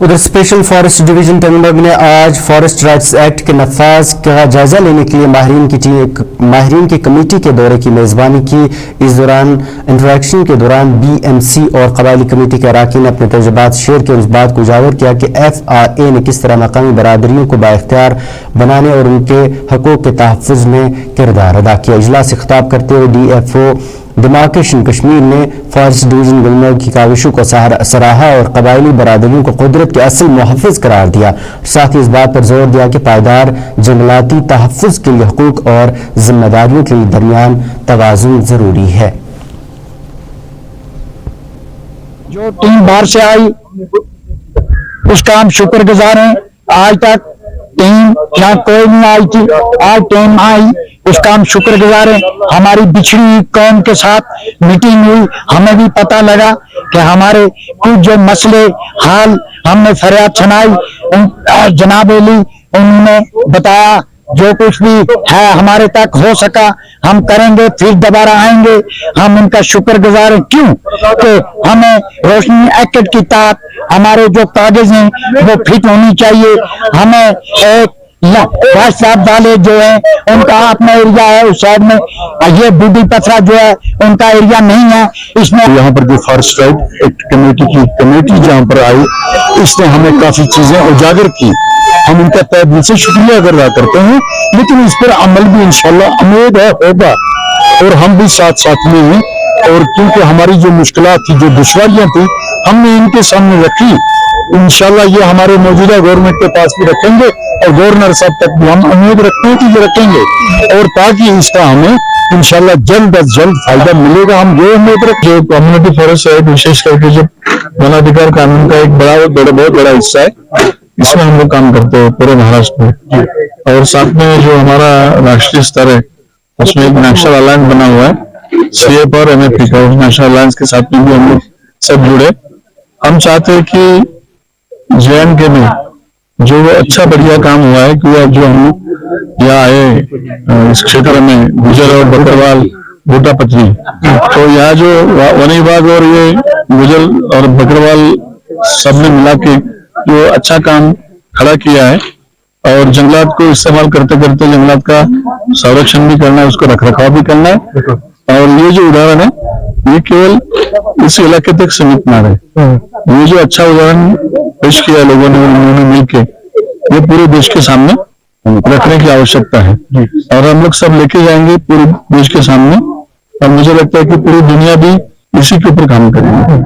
उधर special forest division तंगनबाग ने आज फॉरेस्ट राइट्स एक्ट के नफाज का जायजा लेने के लिए माहिरीन की कमेटी के दौरे की मेज़बानी की। इस दौरान इंटरेक्शन के दौरान BMC और कबायली कमेटी के अरकान ने अपने तजुर्बात शेयर किए और इस बात को उजागर किया कि FRA ने किस तरह मकामी बरादरियों को बाइख्तियार बनाने और उनके हकूक़ के तहफ़्फ़ुज़ में किरदार अदा किया। इजलास से खिताब करते हुए DFO डिमार्केशन कश्मीर ने फॉरेस्ट डिवीजन गुलमर्ग की काविशों को सराहा और कबायली बरादरियों को कुदरत के असल मुहफ़्फ़िज़ करार दिया। साथ ही इस बात पर जोर दिया कि पायदार जंगलाती तहफ़्फ़ुज़ के लिए हुकूक और जिम्मेदारियों के दरमियान तवाज़ुन ज़रूरी है। जो टीम बाहर से आई उसका हम शुक्रगुजार हैं। आज तक टीम यहाँ कोई नहीं आई थी, आज टीम आई, उसका हम शुक्रगुजार हैं। हमारी बिछड़ी कौम के साथ मीटिंग हुई, हमें भी पता लगा कि हमारे कुछ जो मसले हाल हमने फरियाद सुनाई, जनाब अली उन्होंने बताया जो कुछ भी है हमारे तक हो सका हम करेंगे, फिर दोबारा आएंगे। हम उनका शुक्रगुजार हैं। क्यों कि हमें रोशनी एक्ट की तहत हमारे जो कागज हैं वो फिट होनी चाहिए। हमें एक साहब वाले जो है उनका अपना एरिया है उस साइड में, ये बूढ़ी पथरा जो है उनका एरिया नहीं है। इसमें यहाँ पर जो फॉरेस्ट राइट एक्ट कमेटी जहाँ पर आई, इसने हमें काफी चीजें उजागर की। हम उनका तहे दिल से शुक्रिया अदा करते हैं, लेकिन इस पर अमल भी इंशाल्लाह उम्मीद है होगा और हम भी साथ साथ में हैं। और क्योंकि हमारी जो मुश्किलात थी, जो दुश्वारियां थी, हमने इनके सामने रखी। इंशाल्लाह ये हमारे मौजूदा गवर्नमेंट के पास भी रखेंगे और गवर्नर साहब तक भी हम उम्मीद रखते हैं कि ये रखेंगे और ताकि इसका हमें इंशाल्लाह जल्द अज जल्द फायदा मिलेगा। हम ये उम्मीद रखें। जो कम्युनिटी फॉरेस्ट है विशेष करके जो वनाधिकार कानून का एक बहुत बड़ा हिस्सा है, इसमें हम लोग काम करते हैं पूरे महाराष्ट्र में। और साथ में जो हमारा राष्ट्रीय स्तर है उसमें एक नेशनल अलायंस बना हुआ है CF और MFP का, उस नेशनल अलायंस के साथ में भी हम लोग सब जुड़े। हम चाहते हैं कि JNK में जो अच्छा बढ़िया काम हुआ है कि जो हम लोग यहाँ आए इस क्षेत्र में गुजर और बकरवाल बूटा पत्री, तो यहाँ जो वन विभाग और ये गुजर और बकरवाल सब ने मिला के जो अच्छा काम खड़ा किया है और जंगलात को इस्तेमाल करते करते जंगलात का संरक्षण भी करना है, उसको रखरखाव भी करना है। और ये जो उदाहरण है ये केवल इस इलाके तक सीमित ना रहे। ये जो अच्छा उदाहरण पेश किया लोगों ने, उन्होंने मिलकर, ये पूरे देश के सामने रखने की आवश्यकता है और हम लोग सब लेके जाएंगे पूरे देश के सामने। और मुझे लगता है कि पूरी दुनिया भी इसी के ऊपर काम करेगी।